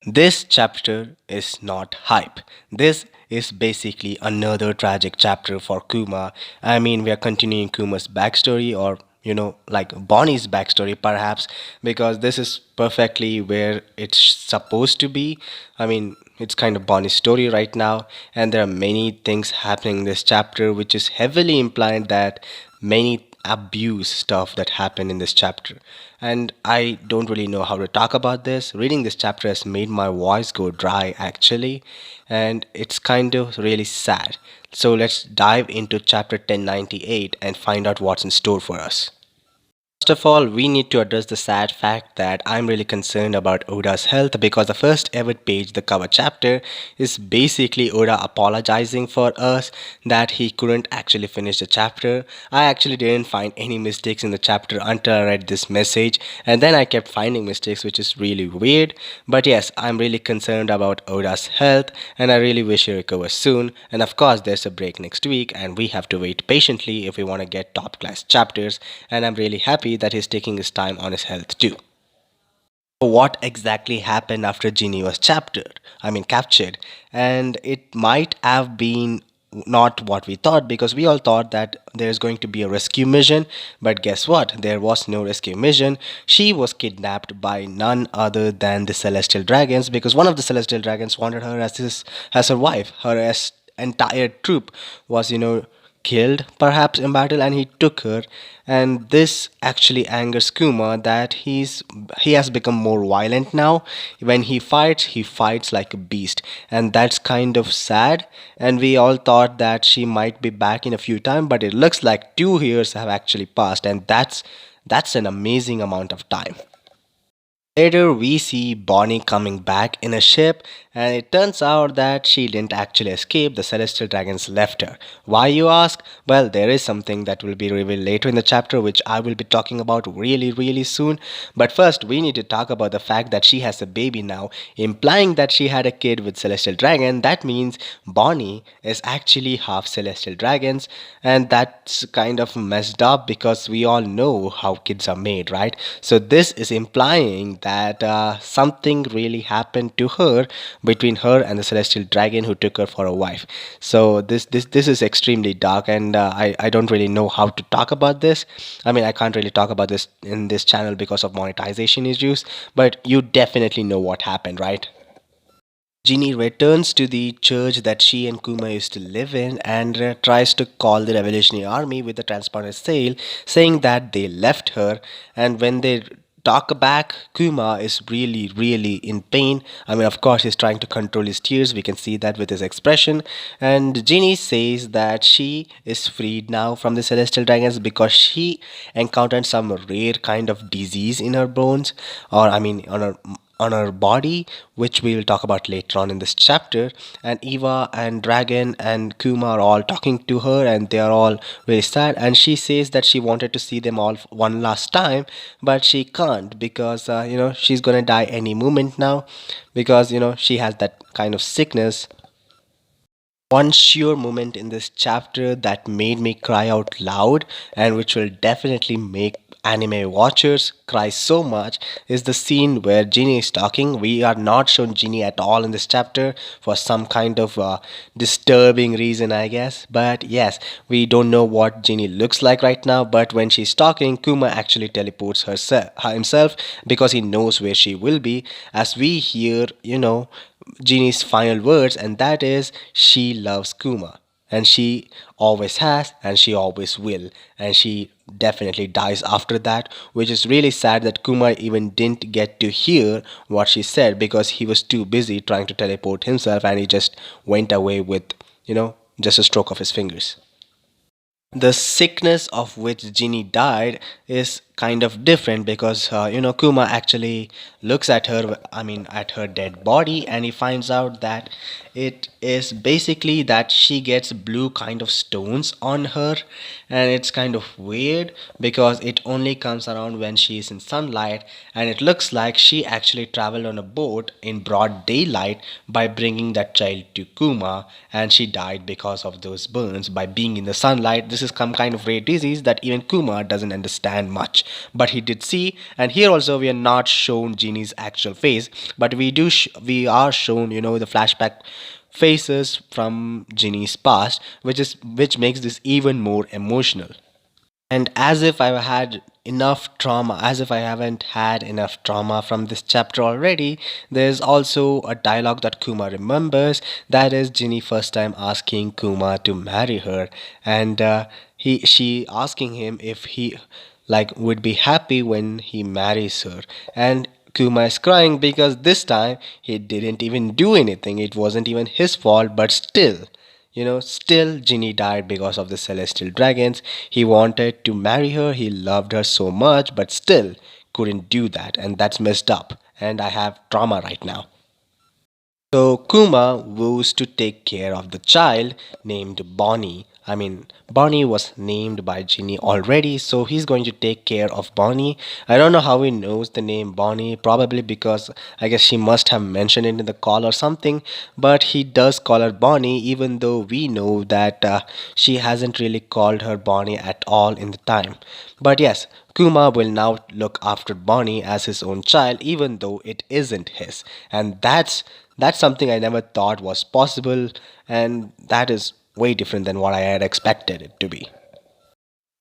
This chapter is not hype. This is basically another tragic chapter for Kuma. I mean, we are continuing Kuma's backstory, or like Bonnie's backstory, perhaps, because this is perfectly where it's supposed to be. I mean, it's kind of Bonnie's story right now, and there are many things happening in this chapter, which is heavily implied that many abuse stuff that happened in this chapter. And I don't really know how to talk about this. Reading this chapter has made my voice go dry actually, and it's kind of really sad. So let's dive into chapter 1098 and find out what's in store for us. First of all, we need to address the sad fact that I'm really concerned about Oda's health because the first ever page, the cover chapter, is basically Oda apologizing for us that he couldn't actually finish the chapter. I actually didn't find any mistakes in the chapter until I read this message, and then I kept finding mistakes, which is really weird. But yes, I'm really concerned about Oda's health, and I really wish he recovers soon. And of course, there's a break next week, and we have to wait patiently if we want to get top class chapters. And I'm really happy that he's taking his time on his health too. What exactly happened after Ginny was captured, and it might have been not what we thought, because we all thought that there's going to be a rescue mission, but guess what, there was no rescue mission. She was kidnapped by none other than the celestial dragons, because one of the celestial dragons wanted her as her wife. Entire troop was killed perhaps in battle, and he took her. And this actually angers Kuma, that he has become more violent now. When he fights like a beast, and that's kind of sad. And we all thought that she might be back in a few time, but it looks like 2 years have actually passed, and that's an amazing amount of time. Later, we see Bonnie coming back in a ship, and it turns out that she didn't actually escape. The Celestial Dragons left her. Why, you ask? Well, there is something that will be revealed later in the chapter, which I will be talking about really, really soon. But first, we need to talk about the fact that she has a baby now, implying that she had a kid with Celestial Dragon. That means Bonnie is actually half Celestial Dragons, and that's kind of messed up because we all know how kids are made, right? So, this is implying that something really happened to her between her and the celestial dragon who took her for a wife. So this is extremely dark, and I don't really know how to talk about this. I mean, I can't really talk about this in this channel because of monetization issues, but you definitely know what happened, right? Ginny returns to the church that she and Kuma used to live in, and tries to call the Revolutionary Army with a transparent sail, saying that they left her. And when they talk back, Kuma is really, really in pain. I mean, of course, he's trying to control his tears. We can see that with his expression. And Ginny says that she is freed now from the Celestial Dragons because she encountered some rare kind of disease in her bones, or I mean, on her body, which we will talk about later on in this chapter. And Eva and Dragon and Kuma are all talking to her, and they are all very sad. And she says that she wanted to see them all one last time, but she can't because she's gonna die any moment now, because she has that kind of sickness. One sure moment in this chapter that made me cry out loud, and which will definitely make anime watchers cry so much, is the scene where Ginny is talking. We are not shown Ginny at all in this chapter for some kind of disturbing reason, I guess. But yes, we don't know what Ginny looks like right now. But when she's talking, Kuma actually teleports himself because he knows where she will be, as we hear, Jeannie's final words, and that is she loves Kuma. And she always has, and she always will. And she definitely dies after that, which is really sad that Kuma even didn't get to hear what she said because he was too busy trying to teleport himself, and he just went away with, just a stroke of his fingers. The sickness of which Ginny died is kind of different because Kuma actually looks at her, at her dead body, and he finds out that it is basically that she gets blue kind of stones on her. And it's kind of weird because it only comes around when she is in sunlight, and it looks like she actually traveled on a boat in broad daylight by bringing that child to Kuma, and she died because of those burns by being in the sunlight. This is some kind of rare disease that even Kuma doesn't understand much. much. But he did see, and here also we are not shown Genie's actual face, but we are shown, the flashback faces from Genie's past, which makes this even more emotional. And as if I had enough trauma, as if I haven't had enough trauma from this chapter already, there's also a dialogue that Kuma remembers. That is Ginny first time asking Kuma to marry her, and she asking him if he would be happy when he marries her, and Kuma is crying because this time he didn't even do anything. It wasn't even his fault, but still, Ginny died because of the celestial dragons. He wanted to marry her, he loved her so much, but still couldn't do that, and that's messed up. And I have trauma right now. So Kuma vows to take care of the child named Bonnie. I mean, Bonnie was named by Ginny already, so he's going to take care of Bonnie. I don't know how he knows the name Bonnie, probably because I guess she must have mentioned it in the call or something, but he does call her Bonnie, even though we know that she hasn't really called her Bonnie at all in the time. But yes, Kuma will now look after Bonnie as his own child, even though it isn't his. And that's something I never thought was possible, and that is way different than what I had expected it to be.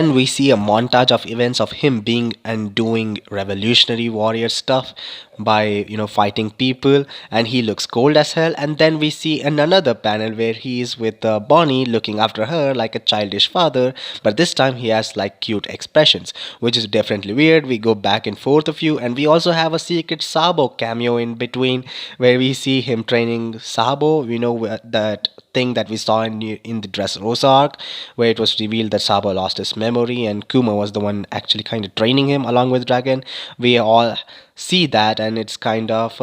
And we see a montage of events of him being and doing revolutionary warrior stuff by fighting people, and he looks cold as hell. And then we see in another panel where he is with Bonnie looking after her like a childish father, but this time he has like cute expressions, which is definitely weird. We go back and forth a few, and we also have a secret Sabo cameo in between where we see him training Sabo, that thing that we saw in the Dressrosa arc, where it was revealed that Sabo lost his memory and Kuma was the one actually kind of training him along with Dragon. We all see that, and it's kind of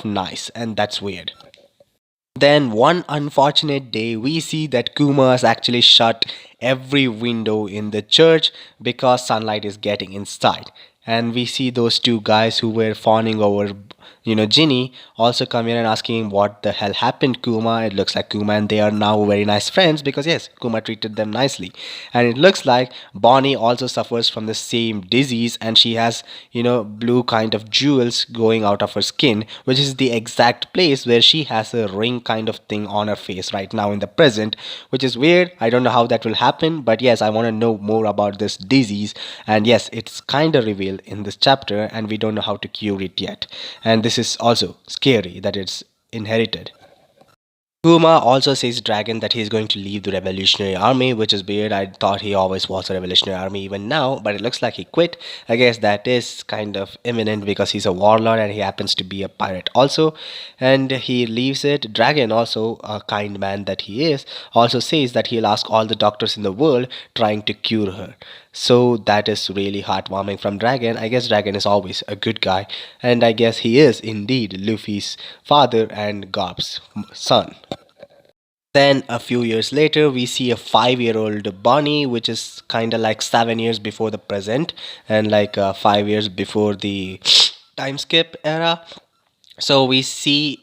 nice, and that's weird. Then one unfortunate day, we see that Kuma has actually shut every window in the church because sunlight is getting inside. And we see those two guys who were fawning over, Ginny, also come in and asking him what the hell happened, Kuma. It looks like Kuma and they are now very nice friends because, yes, Kuma treated them nicely. And it looks like Bonnie also suffers from the same disease, and she has, blue kind of jewels going out of her skin, which is the exact place where she has a ring kind of thing on her face right now in the present, which is weird. I don't know how that will happen, but yes, I want to know more about this disease. And yes, it's kind of revealed in this chapter, and we don't know how to cure it yet. And this is also scary that it's inherited. Kuma also says Dragon that he's going to leave the Revolutionary Army, which is weird. I thought he always was a Revolutionary Army even now, but it looks like he quit. I guess that is kind of imminent because he's a warlord and he happens to be a pirate also. And he leaves it. Dragon, also a kind man that he is, also says that he'll ask all the doctors in the world trying to cure her. So that is really heartwarming from Dragon. I guess Dragon is always a good guy, and I guess he is indeed Luffy's father and Garp's son. Then a few years later, we see a 5-year-old Bonnie, which is kind of like 7 years before the present and like 5 years before the time skip era. So we see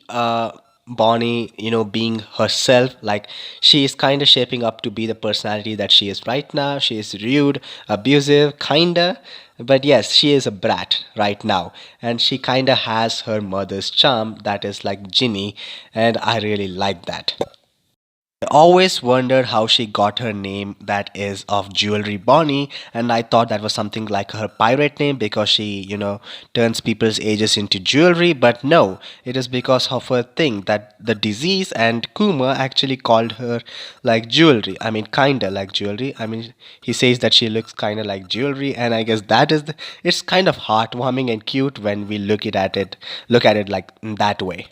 Bonnie, being herself. Like she is kind of shaping up to be the personality that she is right now. She is rude, abusive, kinda. But yes, she is a brat right now, and she kind of has her mother's charm that is like Ginny, and I really like that. I always wondered how she got her name that is of Jewelry Bonnie, and I thought that was something like her pirate name because she, turns people's ages into jewelry, but no, it is because of her thing that the disease, and Kuma actually called her like jewelry. I mean, kinda like jewelry. I mean, he says that she looks kinda like jewelry, and I guess it's kind of heartwarming and cute when we look at it like in that way.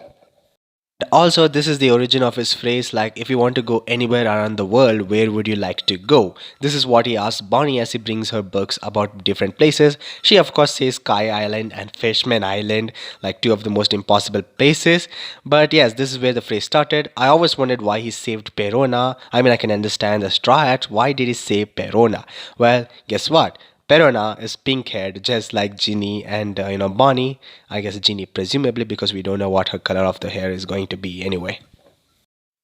Also, this is the origin of his phrase like, if you want to go anywhere around the world, where would you like to go? This is what he asks Bonnie as he brings her books about different places. She, of course, says Sky Island and Fishman Island, like two of the most impossible places. But yes, this is where the phrase started. I always wondered why he saved Perona. I mean, I can understand the Straw Hats. Why did he save Perona? Well, guess what? Perona is pink haired, just like Ginny and Bonnie. I guess Ginny, presumably, because we don't know what her color of the hair is going to be anyway.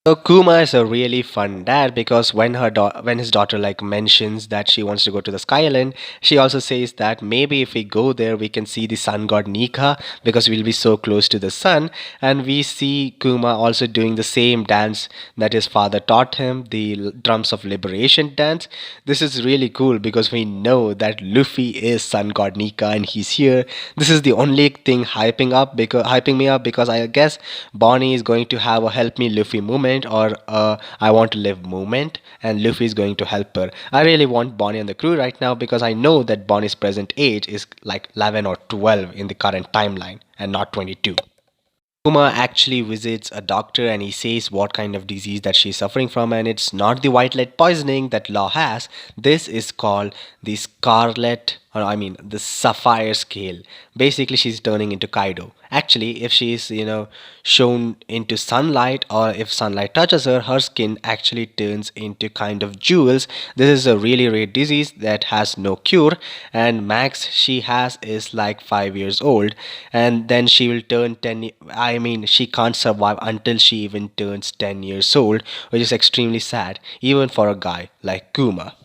So Kuma is a really fun dad because when his daughter like mentions that she wants to go to the Sky Island, she also says that maybe if we go there we can see the sun god Nika because we'll be so close to the sun. And we see Kuma also doing the same dance that his father taught him, the drums of liberation dance. This is really cool because we know that Luffy is sun god Nika and he's here. This is the only thing hyping me up because I guess Bonnie is going to have a help me Luffy moment or I want to live moment, and Luffy is going to help her. I really want Bonnie on the crew right now because I know that Bonnie's present age is like 11 or 12 in the current timeline and not 22. Kuma actually visits a doctor and he says what kind of disease that she's suffering from, and it's not the white lead poisoning that Law has. This is called the scarlet, or I mean the sapphire scale. Basically, she's turning into Kaido. Actually, if she's shown into sunlight or if sunlight touches her, her skin actually turns into kind of jewels. This is a really rare disease that has no cure, and max she has is like 5 years old, and then she will turn 10. I mean, she can't survive until she even turns 10 years old, which is extremely sad even for a guy like Kuma.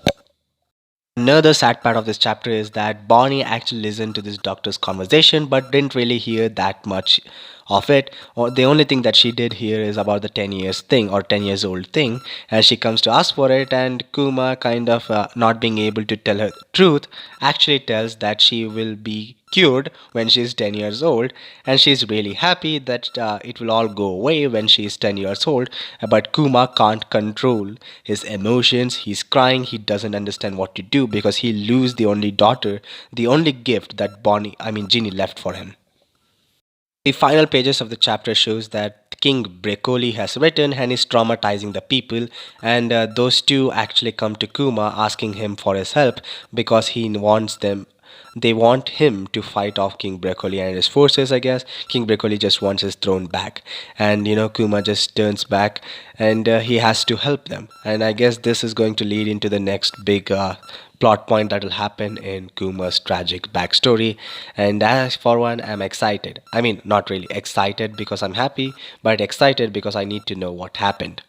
Another sad part of this chapter is that Bonnie actually listened to this doctor's conversation but didn't really hear that much of it. Or the only thing that she did hear is about the 10 years thing or 10 years old thing, and she comes to ask for it. And Kuma, kind of not being able to tell her the truth, actually tells that she will be cured when she's 10 years old, and she's really happy that it will all go away when she's 10 years old. But Kuma can't control his emotions. He's crying. He doesn't understand what to do because he lose the only daughter, the only gift that Ginny left for him. The final pages of the chapter shows that King Broccoli has written and is traumatizing the people, and those two actually come to Kuma asking him for his help because he wants them. They want him to fight off King Broccoli and his forces, I guess. King Broccoli just wants his throne back, and Kuma just turns back, and he has to help them. And I guess this is going to lead into the next big plot point that will happen in Kuma's tragic backstory. And as for one, I'm excited. I mean, not really excited because I'm happy, but excited because I need to know what happened.